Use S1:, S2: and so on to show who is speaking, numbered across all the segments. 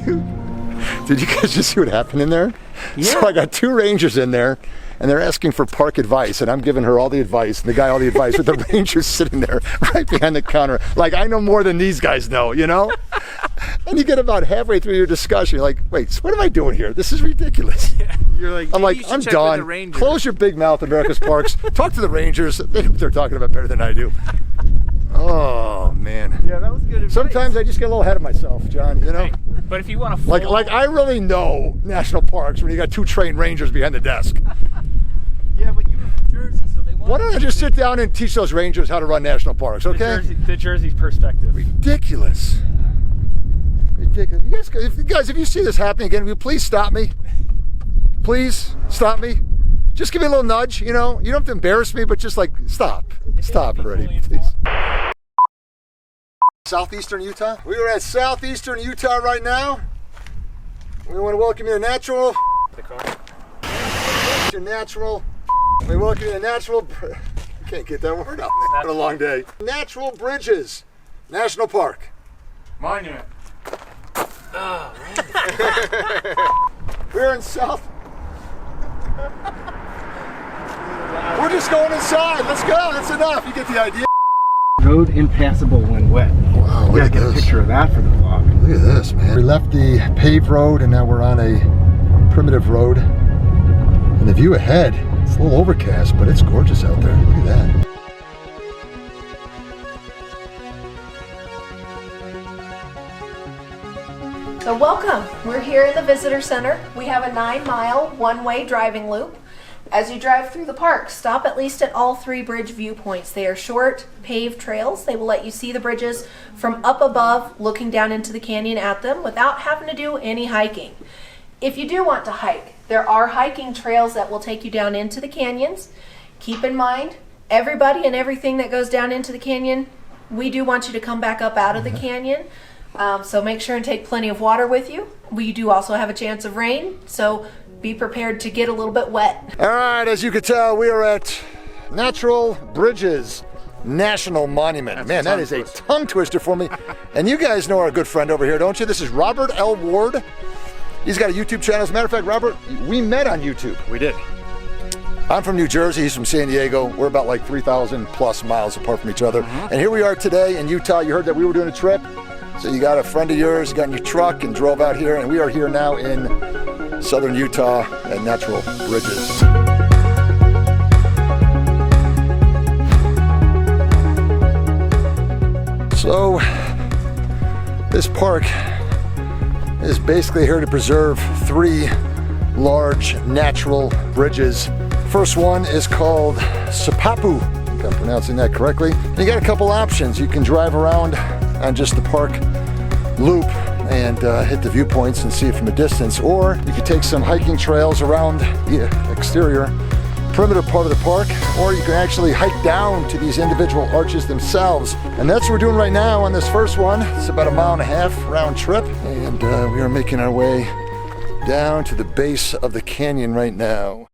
S1: Did you guys just see what happened in there? Yeah. So I got 2 rangers in there, and they're asking for park advice, and I'm giving her all the advice, and the guy all the advice, with the rangers sitting there right behind the counter. Like, I know more than these guys know, you know? And you get about halfway through your discussion, you're like, wait, so what am I doing here? This is ridiculous.
S2: Yeah. You're like,
S1: I'm like, I'm done. Close your big mouth, America's Parks. Talk to the rangers. They know what they're talking about better than I do. Oh, man.
S2: Yeah, that was good advice.
S1: Sometimes I just get a little ahead of myself, John, you know?
S2: Hey, but if you want to
S1: like I really know national parks when you got 2 trained rangers behind the desk.
S2: Yeah, but you were from Jersey, so they want.
S1: Why don't I just sit down and teach those rangers how to run national parks, okay?
S2: The Jersey perspective.
S1: Ridiculous. Ridiculous. You guys, if you see this happening again, will you please stop me? Please stop me. Just give me a little nudge, you know? You don't have to embarrass me, but just like, stop. Stop already, please. Southeastern Utah? We are at southeastern Utah right now. We want to welcome you to natural. Your natural. We welcome you to natural. Can't get that word out. It's been a long day. Natural Bridges National Park.
S2: Monument.
S1: Oh, we're in South. We're just going inside. Let's go. That's enough. You get the idea.
S3: Road impassable when wet.
S1: Wow,
S3: you gotta get a picture of that for the vlog.
S1: Look at this, man. We left the paved road and now we're on a primitive road. And the view ahead, it's a little overcast, but it's gorgeous out there. Look at that.
S4: So welcome. We're here in the visitor center. We have a 9-mile one-way driving loop. As you drive through the park, stop at least at all 3 bridge viewpoints. They are short, paved trails. They will let you see the bridges from up above, looking down into the canyon at them without having to do any hiking. If you do want to hike, there are hiking trails that will take you down into the canyons. Keep in mind, everybody and everything that goes down into the canyon, we do want you to come back up out of the canyon. So make sure and take plenty of water with you. We do also have a chance of rain, so be prepared to get a little bit wet.
S1: All right, as you can tell, we are at Natural Bridges National Monument. Man, that is a tongue twister for me. And you guys know our good friend over here, don't you? This is Robert L. Ward. He's got a YouTube channel. As a matter of fact, Robert, we met on YouTube.
S5: We did.
S1: I'm from New Jersey, he's from San Diego. We're about like 3,000 plus miles apart from each other. And here we are today in Utah. You heard that we were doing a trip. So you got a friend of yours, got in your truck and drove out here, and we are here now in southern Utah at Natural Bridges. So this park is basically here to preserve 3 large natural bridges. First one is called Sipapu, if I'm pronouncing that correctly. And you got a couple options. You can drive around on just the park loop and hit the viewpoints and see it from a distance, or you could take some hiking trails around the exterior perimeter part of the park, or you can actually hike down to these individual arches themselves. And that's what we're doing right now on this first one. It's about a 1.5 mile round trip, and we are making our way down to the base of the canyon right now.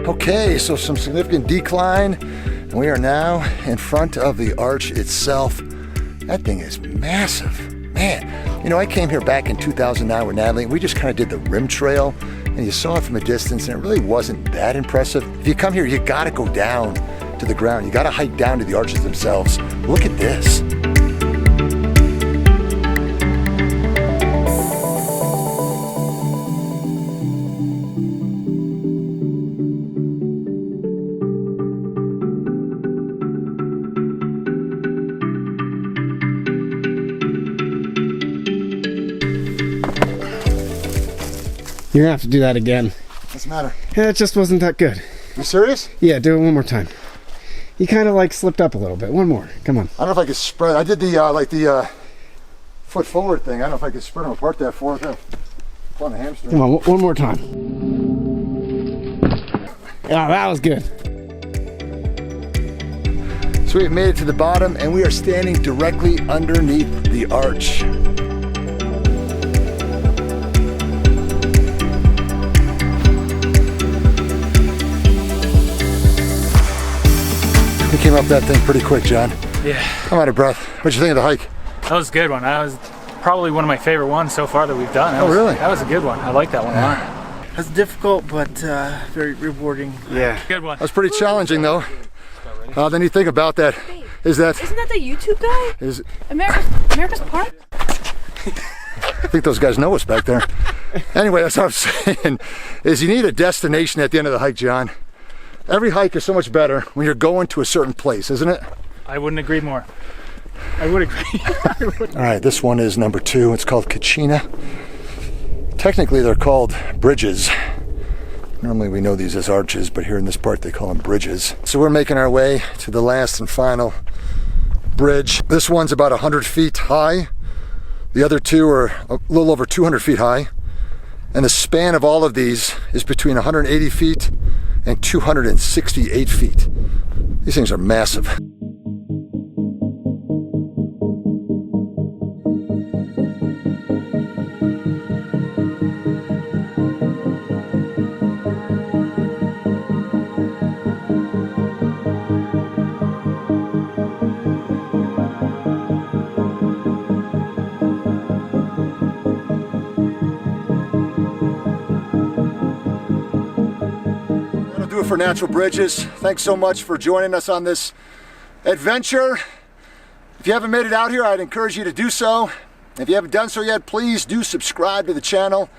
S1: Okay, so some significant decline, and we are now in front of the arch itself. That thing is massive, man. You know, I came here back in 2009 with Natalie, and we just kind of did the rim trail, and you saw it from a distance, and it really wasn't that impressive. If you come here, you gotta go down to the ground. You gotta hike down to the arches themselves. Look at this.
S3: You're gonna have to do that again.
S1: What's the matter?
S3: Yeah, it just wasn't that good.
S1: You serious?
S3: Yeah, do it one more time. You kind of like slipped up a little bit. One more. Come on.
S1: I don't know if I could spread. I did the foot forward thing. I don't know if I could spread them apart that far without pulling a hamstring.
S3: Come on, one more time. Yeah, that was good.
S1: So we've made it to the bottom and we are standing directly underneath the arch. We came up that thing pretty quick, John.
S2: Yeah,
S1: I'm out of breath. What'd you think of the hike?
S2: that was a good one. That was probably one of my favorite ones so far that we've done. That
S1: Oh,
S2: was,
S1: really?
S2: That was a good one. I like that one a lot.
S5: That's difficult, but very rewarding.
S3: Yeah.
S2: Good one.
S1: That was pretty challenging though. Then you think about that,
S6: Isn't that the YouTube guy?
S1: is
S6: America's Park?
S1: I think those guys know us back there. Anyway, that's what I'm saying, is you need a destination at the end of the hike, John. Every hike is so much better when you're going to a certain place, isn't it?
S2: I wouldn't agree more. I would agree.
S1: All right, this one is number 2. It's called Kachina. Technically, they're called bridges. Normally we know these as arches, but here in this part they call them bridges. So we're making our way to the last and final bridge. This one's about 100 feet high. The other two are a little over 200 feet high. And the span of all of these is between 180 feet and 268 feet. These things are massive. Do it for Natural Bridges. Thanks so much for joining us on this adventure. If you haven't made it out here, I'd encourage you to do so. If you haven't done so yet, please do subscribe to the channel.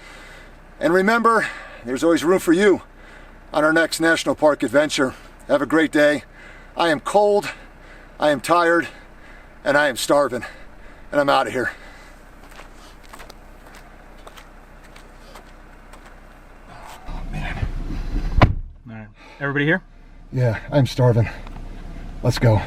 S1: And remember, there's always room for you on our next national park adventure. Have a great day. I am cold, I am tired, and I am starving. And I'm out of here.
S2: All right. Everybody here?
S1: Yeah, I'm starving. Let's go.